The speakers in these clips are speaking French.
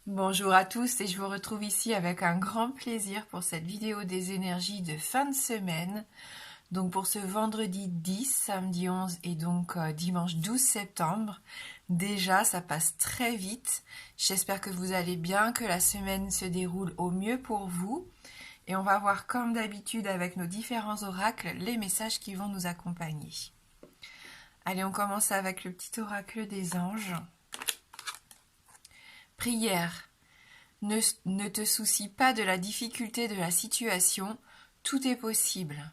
Bonjour à tous et je vous retrouve ici avec un grand plaisir pour cette vidéo des énergies de fin de semaine. Donc pour ce vendredi 10, samedi 11 et donc dimanche 12 septembre. Déjà, ça passe très vite. J'espère que vous allez bien, que la semaine se déroule au mieux pour vous. Et on va voir comme d'habitude avec nos différents oracles les messages qui vont nous accompagner. Allez, on commence avec le petit oracle des anges. Prière. Ne te soucie pas de la difficulté de la situation, tout est possible.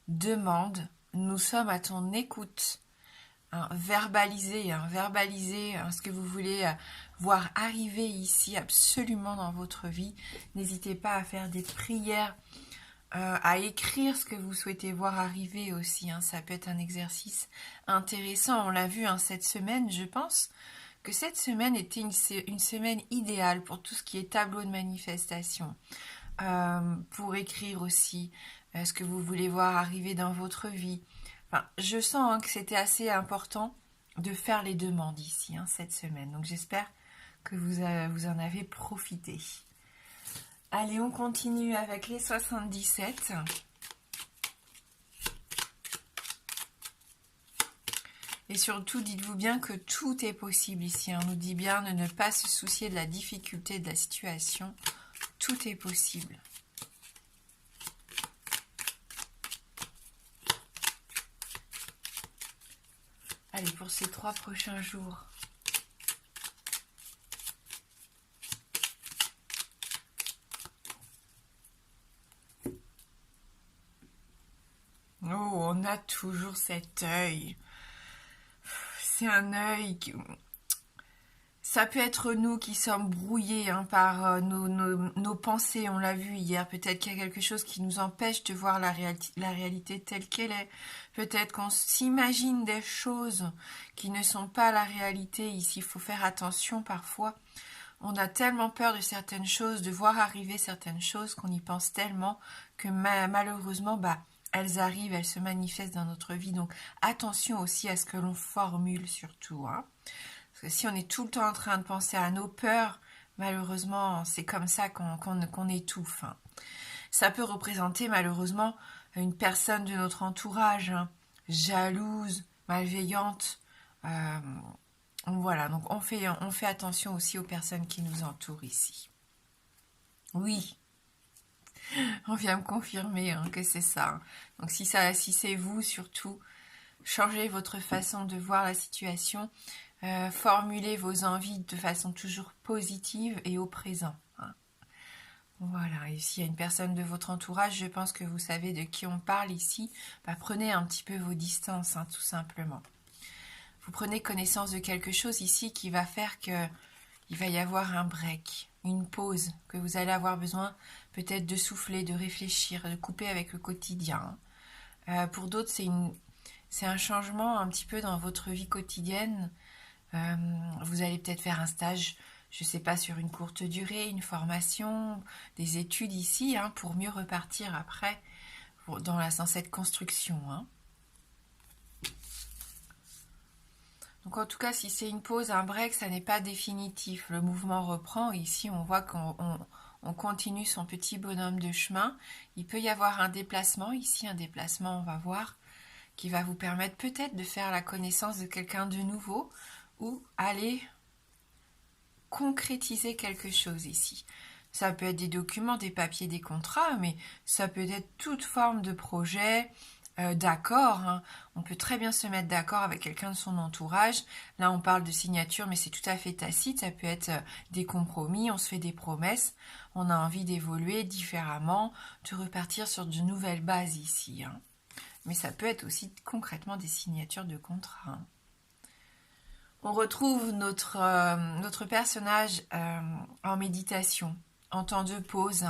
Demande, nous sommes à ton écoute. Verbalisez ce que vous voulez voir arriver ici absolument dans votre vie. N'hésitez pas à faire des prières, à écrire ce que vous souhaitez voir arriver aussi. Ça peut être un exercice intéressant. On l'a vu cette semaine, je pense que cette semaine était une semaine idéale pour tout ce qui est tableau de manifestation, pour écrire aussi ce que vous voulez voir arriver dans votre vie. Enfin, je sens que c'était assez important de faire les demandes ici, cette semaine. Donc j'espère que vous en avez profité. Allez, on continue avec les 77. Et surtout, dites-vous bien que tout est possible ici. On nous dit bien de ne pas se soucier de la difficulté de la situation. Tout est possible. Allez, pour ces 3 prochains jours. Oh, on a toujours cet œil. C'est un œil qui... Ça peut être nous qui sommes brouillés par nos pensées, on l'a vu hier. Peut-être qu'il y a quelque chose qui nous empêche de voir la réalité telle qu'elle est. Peut-être qu'on s'imagine des choses qui ne sont pas la réalité. Ici, il faut faire attention parfois. On a tellement peur de certaines choses, de voir arriver certaines choses, qu'on y pense tellement que malheureusement, elles arrivent, elles se manifestent dans notre vie. Donc attention aussi à ce que l'on formule surtout. Parce que si on est tout le temps en train de penser à nos peurs, malheureusement, c'est comme ça qu'on étouffe. Ça peut représenter malheureusement une personne de notre entourage, jalouse, malveillante. Voilà, donc on fait attention aussi aux personnes qui nous entourent ici. Oui, on vient me confirmer que c'est ça. Donc si c'est vous, surtout, changez votre façon de voir la situation. Formulez vos envies de façon toujours positive et au présent. Voilà, et s'il y a une personne de votre entourage, je pense que vous savez de qui on parle ici, prenez un petit peu vos distances, tout simplement. Vous prenez connaissance de quelque chose ici qui va faire qu'il va y avoir un break, une pause, que vous allez avoir besoin peut-être de souffler, de réfléchir, de couper avec le quotidien. Pour d'autres, c'est un changement un petit peu dans votre vie quotidienne. Vous allez peut-être faire un stage, je ne sais pas, sur une courte durée, une formation, des études ici, pour mieux repartir après dans cette construction. Donc en tout cas, si c'est une pause, un break, ça n'est pas définitif. Le mouvement reprend. Ici, on voit qu'on continue son petit bonhomme de chemin. Il peut y avoir un déplacement. Ici, un déplacement, on va voir, qui va vous permettre peut-être de faire la connaissance de quelqu'un de nouveau ou aller concrétiser quelque chose ici. Ça peut être des documents, des papiers, des contrats, mais ça peut être toute forme de projet, d'accord. On peut très bien se mettre d'accord avec quelqu'un de son entourage. Là, on parle de signature, mais c'est tout à fait tacite. Ça peut être des compromis, on se fait des promesses. On a envie d'évoluer différemment, de repartir sur de nouvelles bases ici. Mais ça peut être aussi concrètement des signatures de contrats. On retrouve notre personnage en méditation, en temps de pause,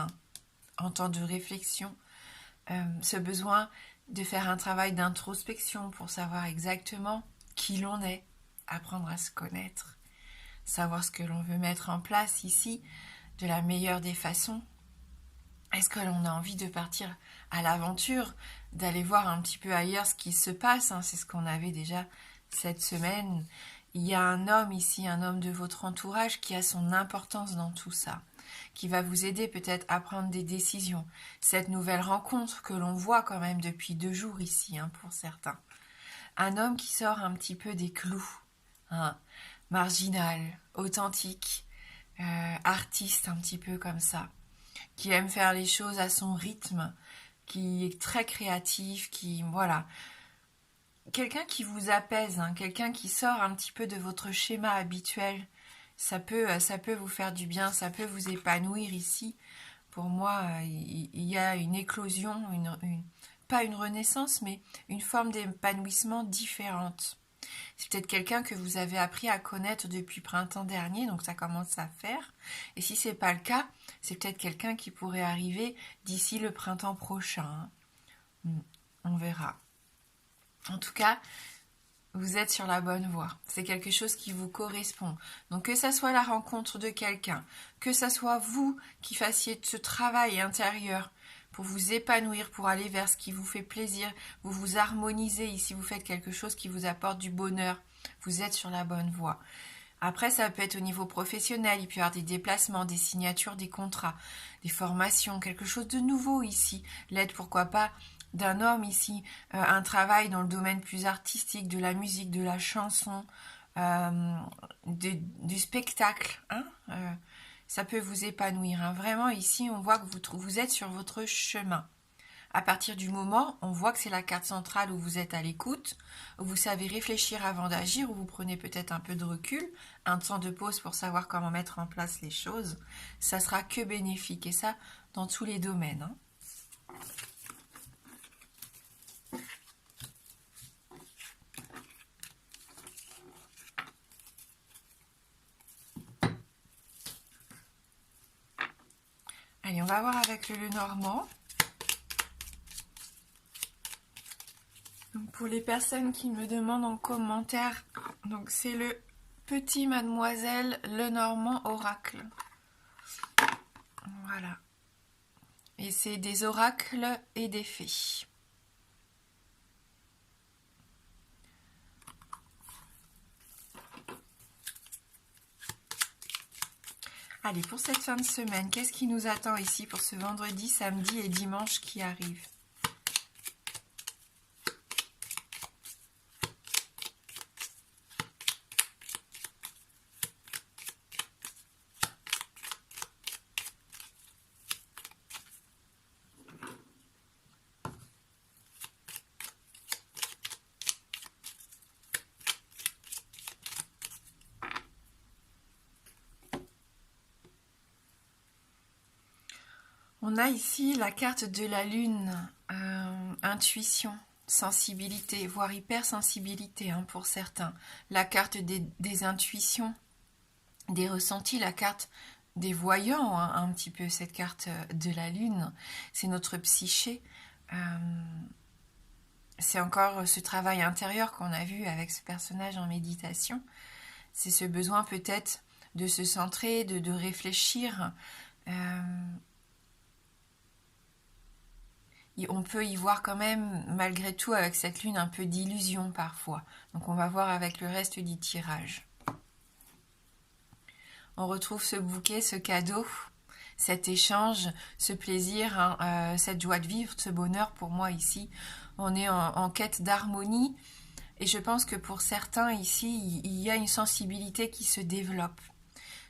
en temps de réflexion. Ce besoin de faire un travail d'introspection pour savoir exactement qui l'on est, apprendre à se connaître, savoir ce que l'on veut mettre en place ici de la meilleure des façons. Est-ce que l'on a envie de partir à l'aventure, d'aller voir un petit peu ailleurs ce qui se passe, c'est ce qu'on avait déjà cette semaine. il y a un homme ici, un homme de votre entourage qui a son importance dans tout ça, qui va vous aider peut-être à prendre des décisions. Cette nouvelle rencontre que l'on voit quand même depuis 2 jours ici, hein, pour certains. Un homme qui sort un petit peu des clous, hein, marginal, authentique, artiste un petit peu comme ça, qui aime faire les choses à son rythme, qui est très créatif, qui, voilà, quelqu'un qui vous apaise, hein, quelqu'un qui sort un petit peu de votre schéma habituel. Ça peut vous faire du bien, ça peut vous épanouir ici. Pour moi, il y a une éclosion, pas une renaissance, mais une forme d'épanouissement différente. C'est peut-être quelqu'un que vous avez appris à connaître depuis printemps dernier, donc ça commence à faire. Et si c'est pas le cas, c'est peut-être quelqu'un qui pourrait arriver d'ici le printemps prochain. On verra. En tout cas, vous êtes sur la bonne voie. C'est quelque chose qui vous correspond. Donc que ça soit la rencontre de quelqu'un, que ça soit vous qui fassiez ce travail intérieur pour vous épanouir, pour aller vers ce qui vous fait plaisir, vous vous harmonisez ici, vous faites quelque chose qui vous apporte du bonheur. Vous êtes sur la bonne voie. Après, ça peut être au niveau professionnel, il peut y avoir des déplacements, des signatures, des contrats, des formations, quelque chose de nouveau ici. L'aide, pourquoi pas, d'un homme ici, un travail dans le domaine plus artistique, de la musique, de la chanson, du spectacle. Hein, ça peut vous épanouir. Hein. Vraiment, ici, on voit que vous êtes sur votre chemin. À partir du moment, on voit que c'est la carte centrale où vous êtes à l'écoute, où vous savez réfléchir avant d'agir, où vous prenez peut-être un peu de recul, un temps de pause pour savoir comment mettre en place les choses. Ça sera que bénéfique, et ça, dans tous les domaines. Hein. Allez, on va voir avec le Lenormand. Donc pour les personnes qui me demandent en commentaire, donc c'est le petit Mademoiselle Lenormand Oracle. Voilà. Et c'est des oracles et des fées. Allez, pour cette fin de semaine, qu'est-ce qui nous attend ici pour ce vendredi, samedi et dimanche qui arrivent? On a ici la carte de la lune, intuition, sensibilité, voire hypersensibilité hein, pour certains. La carte des intuitions, des ressentis, la carte des voyants, hein, un petit peu cette carte de la lune. C'est notre psyché. C'est encore ce travail intérieur qu'on a vu avec ce personnage en méditation. C'est ce besoin peut-être de se centrer, de réfléchir. On peut y voir quand même, malgré tout, avec cette lune, un peu d'illusion parfois. Donc on va voir avec le reste du tirage. On retrouve ce bouquet, ce cadeau, cet échange, ce plaisir, hein, cette joie de vivre, ce bonheur pour moi ici. On est en quête d'harmonie et je pense que pour certains ici, il y a une sensibilité qui se développe.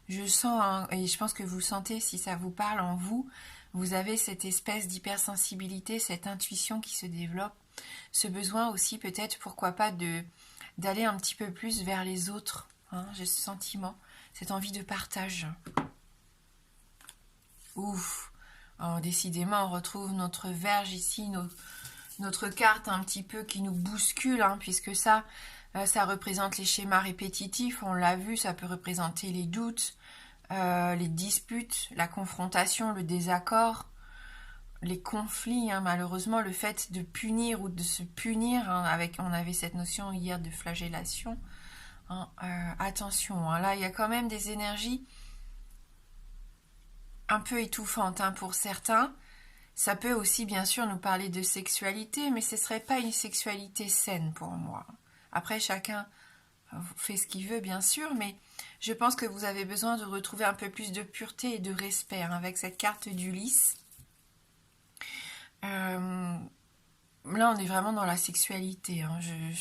Je sens, hein, et je pense que vous sentez si ça vous parle en vous, vous avez cette espèce d'hypersensibilité, cette intuition qui se développe, ce besoin aussi peut-être, pourquoi pas, d'aller un petit peu plus vers les autres. Hein, j'ai ce sentiment, cette envie de partage. Ouf, alors, décidément on retrouve notre Vierge ici, notre carte un petit peu qui nous bouscule, hein, puisque ça représente les schémas répétitifs, on l'a vu, ça peut représenter les doutes, les disputes, la confrontation, le désaccord, les conflits, hein, malheureusement le fait de punir ou de se punir, hein, on avait cette notion hier de flagellation, hein, attention, hein, là il y a quand même des énergies un peu étouffantes hein, pour certains. Ça peut aussi bien sûr nous parler de sexualité, mais ce ne serait pas une sexualité saine pour moi. Après chacun fait ce qu'il veut, bien sûr, mais je pense que vous avez besoin de retrouver un peu plus de pureté et de respect hein, avec cette carte d'Ulysse. Là, on est vraiment dans la sexualité. Hein. Je ne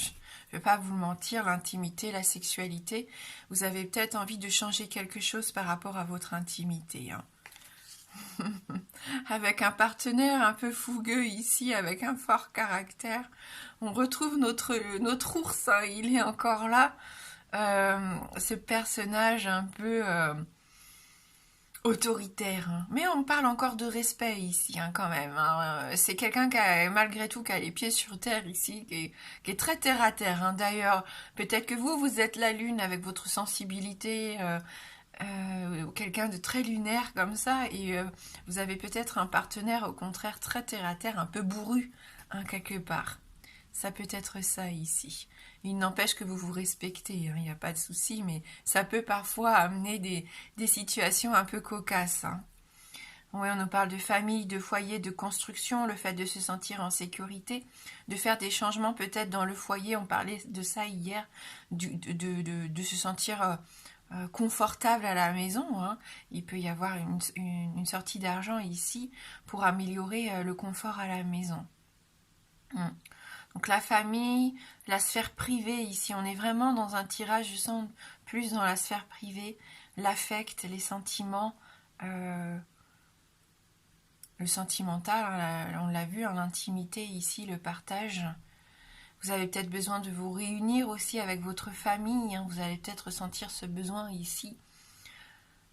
vais pas vous mentir, l'intimité, la sexualité. Vous avez peut-être envie de changer quelque chose par rapport à votre intimité. Hein. Avec un partenaire un peu fougueux ici, avec un fort caractère. On retrouve notre ours, hein, il est encore là. Ce personnage un peu autoritaire. Hein. Mais on parle encore de respect ici, hein, quand même. Hein. C'est quelqu'un qui a, malgré tout, qui a les pieds sur terre ici, qui est très terre à terre. Hein. D'ailleurs, peut-être que vous êtes la lune avec votre sensibilité, quelqu'un de très lunaire comme ça, et vous avez peut-être un partenaire, au contraire, très terre à terre, un peu bourru, hein, quelque part. Ça peut être ça ici. Il n'empêche que vous vous respectez, hein, il n'y a pas de souci, mais ça peut parfois amener des situations un peu cocasses. Hein. Oui, on nous parle de famille, de foyer, de construction, le fait de se sentir en sécurité, de faire des changements peut-être dans le foyer, on parlait de ça hier, de se sentir confortable à la maison. Hein. Il peut y avoir une sortie d'argent ici pour améliorer le confort à la maison. Donc la famille, la sphère privée, ici on est vraiment dans un tirage, je sens plus dans la sphère privée, l'affect, les sentiments, le sentimental, hein, on l'a vu, hein, l'intimité ici, le partage. Vous avez peut-être besoin de vous réunir aussi avec votre famille, hein, vous allez peut-être ressentir ce besoin ici,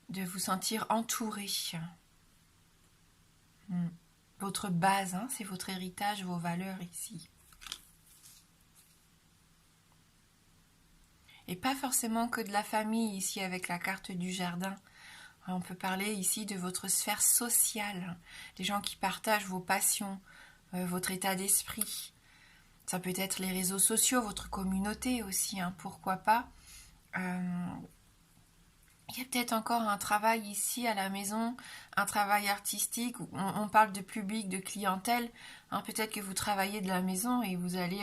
de vous sentir entouré. Votre base, hein, c'est votre héritage, vos valeurs ici. Et pas forcément que de la famille ici avec la carte du jardin. On peut parler ici de votre sphère sociale, des gens qui partagent vos passions, votre état d'esprit. Ça peut être les réseaux sociaux, votre communauté aussi, hein, pourquoi pas. Il y a peut-être encore un travail ici à la maison, un travail artistique. On parle de public, de clientèle. Hein, peut-être que vous travaillez de la maison et vous allez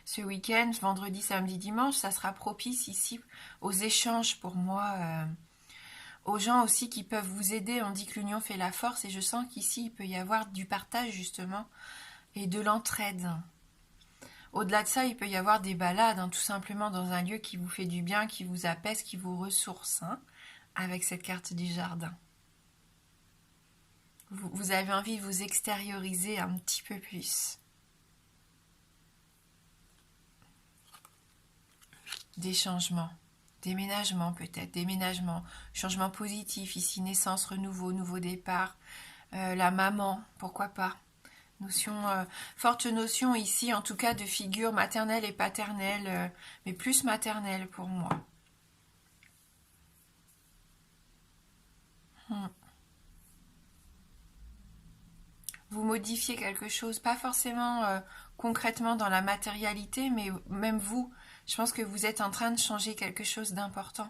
ce week-end, vendredi, samedi, dimanche, ça sera propice ici aux échanges pour moi, aux gens aussi qui peuvent vous aider. On dit que l'union fait la force et je sens qu'ici il peut y avoir du partage justement et de l'entraide. Au-delà de ça, il peut y avoir des balades, hein, tout simplement dans un lieu qui vous fait du bien, qui vous apaise, qui vous ressource. Hein, avec cette carte du jardin. Vous avez envie de vous extérioriser un petit peu plus. Des changements, déménagement peut-être, déménagement, changement positif ici, naissance, renouveau, nouveau départ, la maman, pourquoi pas. Forte notion ici, en tout cas de figure maternelle et paternelle, mais plus maternelle pour moi. Vous modifiez quelque chose, pas forcément concrètement dans la matérialité, mais même vous, je pense que vous êtes en train de changer quelque chose d'important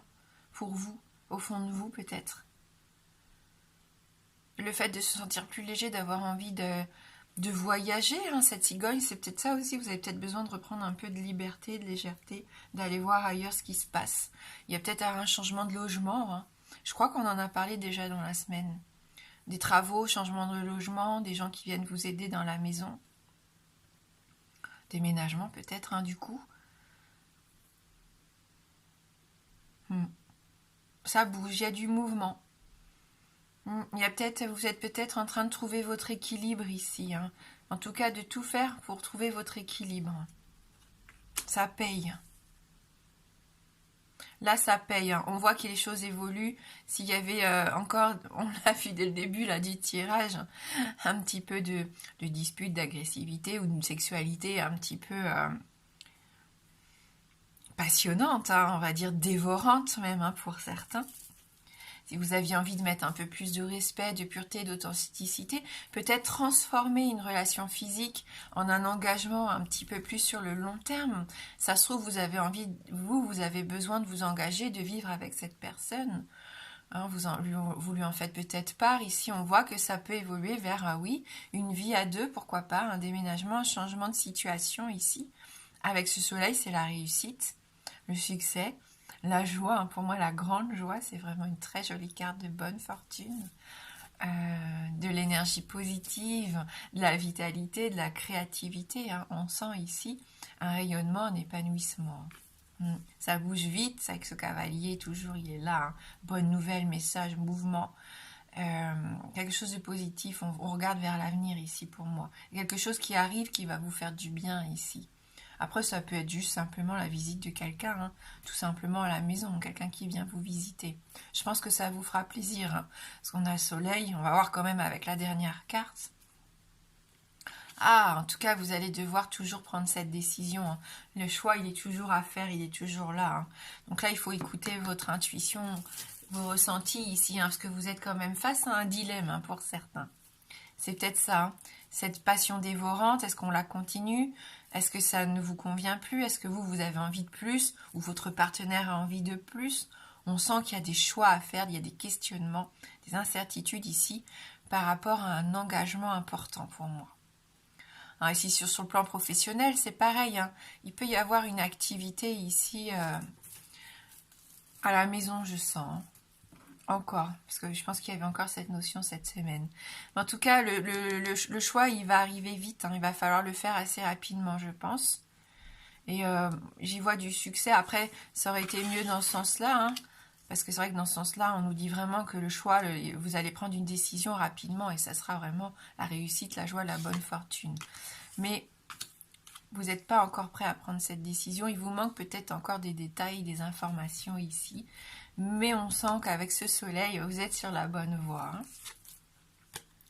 pour vous, au fond de vous peut-être. Le fait de se sentir plus léger, d'avoir envie de voyager, hein, cette cigogne, c'est peut-être ça aussi, vous avez peut-être besoin de reprendre un peu de liberté, de légèreté, d'aller voir ailleurs ce qui se passe. Il y a peut-être un changement de logement, hein. Je crois qu'on en a parlé déjà dans la semaine. Des travaux, changement de logement, des gens qui viennent vous aider dans la maison. Déménagement peut-être, hein, du coup. Ça bouge, il y a du mouvement. Il y a vous êtes peut-être en train de trouver votre équilibre ici. Hein. En tout cas, de tout faire pour trouver votre équilibre. Ça paye. Là, ça paye. Hein. On voit que les choses évoluent. S'il y avait encore, on l'a vu dès le début, là, du tirage, un petit peu de dispute, d'agressivité ou d'une sexualité un petit peu passionnante, hein, on va dire dévorante même, hein, pour certains. Si vous aviez envie de mettre un peu plus de respect, de pureté, d'authenticité, peut-être transformer une relation physique en un engagement un petit peu plus sur le long terme. Ça se trouve, vous avez envie, vous avez besoin de vous engager, de vivre avec cette personne. Hein, vous lui en faites peut-être part. Ici, on voit que ça peut évoluer vers, oui, une vie à deux, pourquoi pas, un déménagement, un changement de situation ici. Avec ce soleil, c'est la réussite. le succès, la joie. Hein, pour moi, la grande joie, c'est vraiment une très jolie carte de bonne fortune, de l'énergie positive, de la vitalité, de la créativité. Hein. On sent ici un rayonnement, un épanouissement. Ça bouge vite, c'est avec ce cavalier, toujours il est là. Hein. Bonne nouvelle, message, mouvement. Quelque chose de positif, on regarde vers l'avenir ici pour moi. Quelque chose qui arrive qui va vous faire du bien ici. Après, ça peut être juste simplement la visite de quelqu'un, hein, tout simplement à la maison, quelqu'un qui vient vous visiter. Je pense que ça vous fera plaisir, hein, parce qu'on a le soleil, on va voir quand même avec la dernière carte. Ah, en tout cas, vous allez devoir toujours prendre cette décision. Hein. Le choix, il est toujours à faire, il est toujours là. Hein. Donc là, il faut écouter votre intuition, vos ressentis ici, hein, parce que vous êtes quand même face à un dilemme hein, pour certains. C'est peut-être ça, hein. Cette passion dévorante, est-ce qu'on la continue? Est-ce que ça ne vous convient plus? Est-ce que vous avez envie de plus? Ou votre partenaire a envie de plus? On sent qu'il y a des choix à faire, il y a des questionnements, des incertitudes ici par rapport à un engagement important pour moi. Alors ici, sur le plan professionnel, c'est pareil. Hein. Il peut y avoir une activité ici à la maison, je sens. Hein. Encore, parce que je pense qu'il y avait encore cette notion cette semaine. Mais en tout cas, le choix, il va arriver vite. Hein. Il va falloir le faire assez rapidement, je pense. Et j'y vois du succès. Après, ça aurait été mieux dans ce sens-là. Hein, parce que c'est vrai que dans ce sens-là, on nous dit vraiment que le choix, vous allez prendre une décision rapidement. Et ça sera vraiment la réussite, la joie, la bonne fortune. Mais vous n'êtes pas encore prêt à prendre cette décision. Il vous manque peut-être encore des détails, des informations ici. Mais on sent qu'avec ce soleil, vous êtes sur la bonne voie. Hein.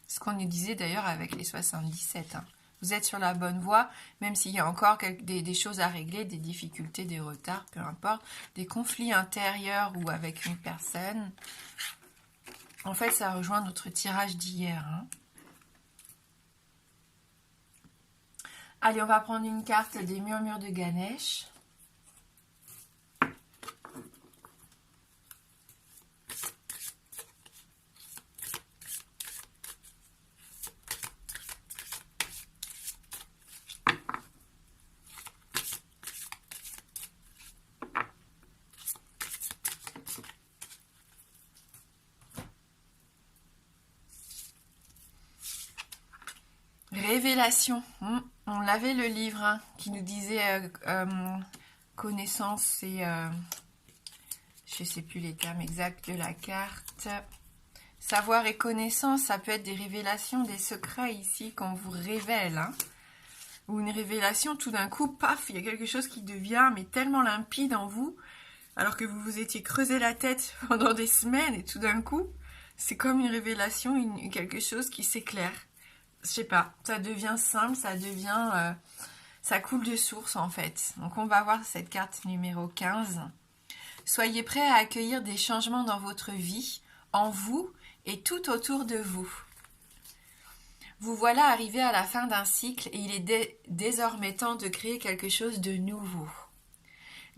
Ce qu'on nous disait d'ailleurs avec les 77. Hein. Vous êtes sur la bonne voie, même s'il y a encore des choses à régler, des difficultés, des retards, peu importe, des conflits intérieurs ou avec une personne. En fait, ça rejoint notre tirage d'hier. Hein. Allez, on va prendre une carte des murmures de Ganesh. Révélation. On l'avait le livre hein, qui nous disait connaissance et je ne sais plus les termes exacts de la carte. Savoir et connaissance, ça peut être des révélations, des secrets ici qu'on vous révèle. Hein. Ou une révélation, tout d'un coup, paf, il y a quelque chose qui devient mais tellement limpide en vous, alors que vous vous étiez creusé la tête pendant des semaines et tout d'un coup, c'est comme une révélation, quelque chose qui s'éclaire. Je sais pas, ça devient simple, ça devient... ça coule de source en fait. Donc on va voir cette carte numéro 15. Soyez prêts à accueillir des changements dans votre vie, en vous et tout autour de vous. Vous voilà arrivé à la fin d'un cycle et il est désormais temps de créer quelque chose de nouveau.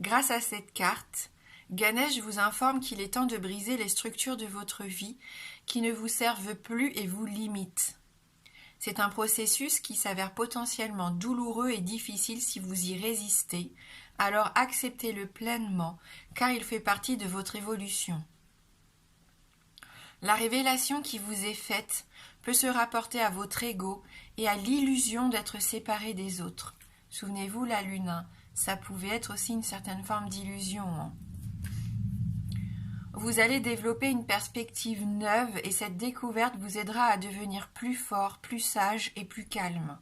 Grâce à cette carte, Ganesh vous informe qu'il est temps de briser les structures de votre vie qui ne vous servent plus et vous limitent. C'est un processus qui s'avère potentiellement douloureux et difficile si vous y résistez, alors acceptez-le pleinement, car il fait partie de votre évolution. La révélation qui vous est faite peut se rapporter à votre ego et à l'illusion d'être séparé des autres. Souvenez-vous, la lune, ça pouvait être aussi une certaine forme d'illusion. Hein. Vous allez développer une perspective neuve et cette découverte vous aidera à devenir plus fort, plus sage et plus calme.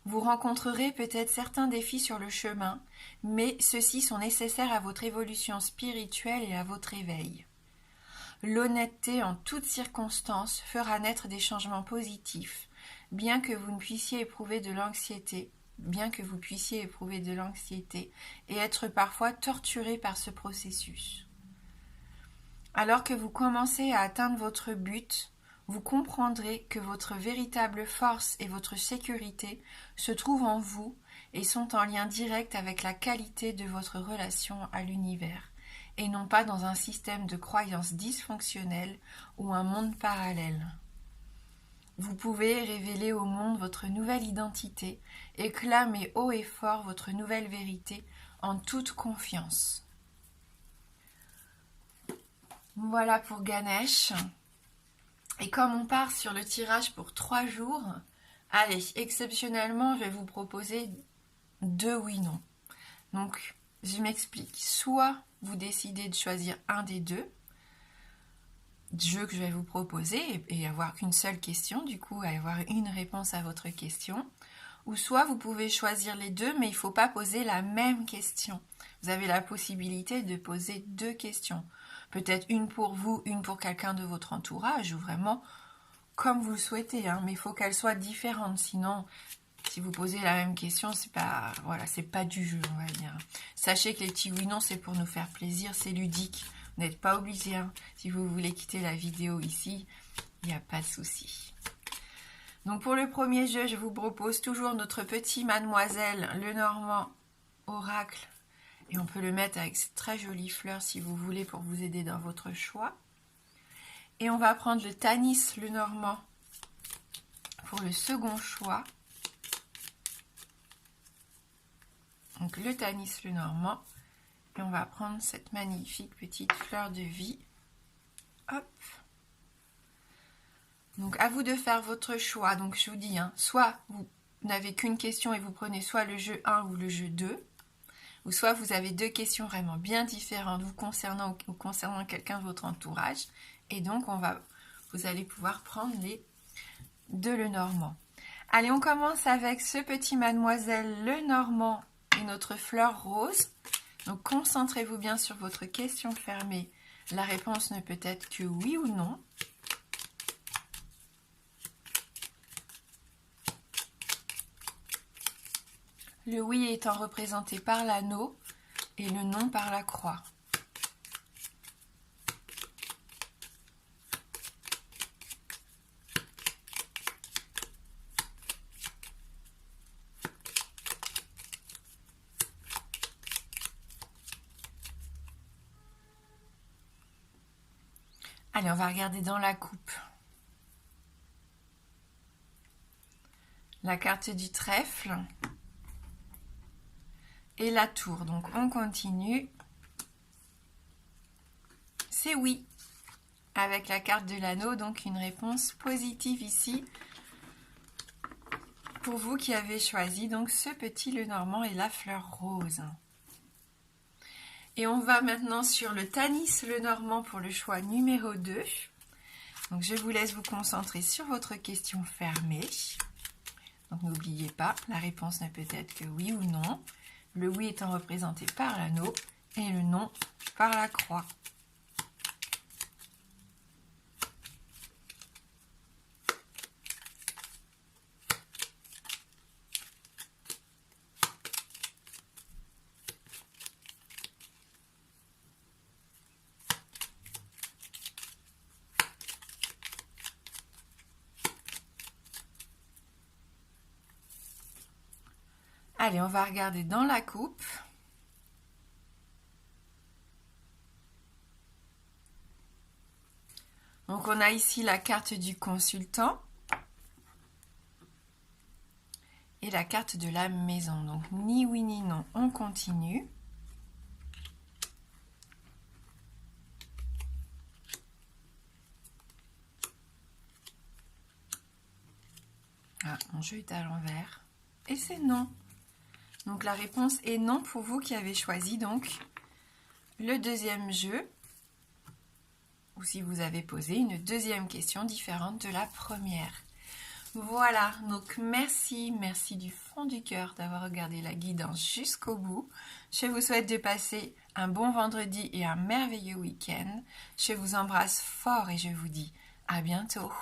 Vous rencontrerez peut-être certains défis sur le chemin, mais ceux-ci sont nécessaires à votre évolution spirituelle et à votre éveil. L'honnêteté en toutes circonstances fera naître des changements positifs, bien que vous puissiez éprouver de l'anxiété et être parfois torturé par ce processus. Alors que vous commencez à atteindre votre but, vous comprendrez que votre véritable force et votre sécurité se trouvent en vous et sont en lien direct avec la qualité de votre relation à l'univers, et non pas dans un système de croyances dysfonctionnelles ou un monde parallèle. Vous pouvez révéler au monde votre nouvelle identité et clamer haut et fort votre nouvelle vérité en toute confiance. Voilà pour Ganesh. Et comme on part sur le tirage pour 3 jours, allez, exceptionnellement, je vais vous proposer 2 oui-non. Donc, je m'explique. Soit vous décidez de choisir un des deux jeux que je vais vous proposer et avoir qu'une seule question, du coup, avoir une réponse à votre question. Ou soit vous pouvez choisir les deux, mais il ne faut pas poser la même question. Vous avez la possibilité de poser 2 questions. Peut-être une pour vous, une pour quelqu'un de votre entourage, ou vraiment comme vous le souhaitez, hein, mais il faut qu'elles soient différentes. Sinon, si vous posez la même question, c'est pas, voilà, c'est pas du jeu, on va dire. Sachez que les petits oui-non, c'est pour nous faire plaisir, c'est ludique. Vous n'êtes pas obligé. Hein. Si vous voulez quitter la vidéo ici, il n'y a pas de souci. Donc pour le premier jeu, je vous propose toujours notre petit Mademoiselle Lenormand Oracle. Et on peut le mettre avec cette très jolie fleur si vous voulez pour vous aider dans votre choix. Et on va prendre le Tanis Lenormand pour le second choix. Donc le Tanis Lenormand. Et on va prendre cette magnifique petite fleur de vie. Hop. Donc à vous de faire votre choix. Donc je vous dis, hein, soit vous n'avez qu'une question et vous prenez soit le jeu 1 ou le jeu 2. Ou soit vous avez 2 questions vraiment bien différentes vous concernant ou concernant quelqu'un de votre entourage. Et donc vous allez pouvoir prendre les 2 Lenormand. Allez, on commence avec ce petit Mademoiselle Lenormand et notre fleur rose. Donc concentrez-vous bien sur votre question fermée. La réponse ne peut être que oui ou non. Le oui étant représenté par l'anneau et le non par la croix. Allez, on va regarder dans la coupe. La carte du trèfle. Et la tour. Donc on continue. C'est oui. Avec la carte de l'anneau, donc une réponse positive ici. Pour vous qui avez choisi donc ce petit Lenormand et la fleur rose. Et on va maintenant sur le Tanis Lenormand pour le choix numéro 2. Donc je vous laisse vous concentrer sur votre question fermée. Donc n'oubliez pas, la réponse ne peut être que oui ou non. Le oui étant représenté par l'anneau et le non par la croix. Allez, on va regarder dans la coupe. Donc on a ici la carte du consultant et la carte de la maison. Donc ni oui ni non, on continue. Ah, mon jeu est à l'envers. Et c'est non. Donc la réponse est non pour vous qui avez choisi donc le deuxième jeu. Ou si vous avez posé une deuxième question différente de la première. Voilà, donc merci du fond du cœur d'avoir regardé la guidance jusqu'au bout. Je vous souhaite de passer un bon vendredi et un merveilleux week-end. Je vous embrasse fort et je vous dis à bientôt.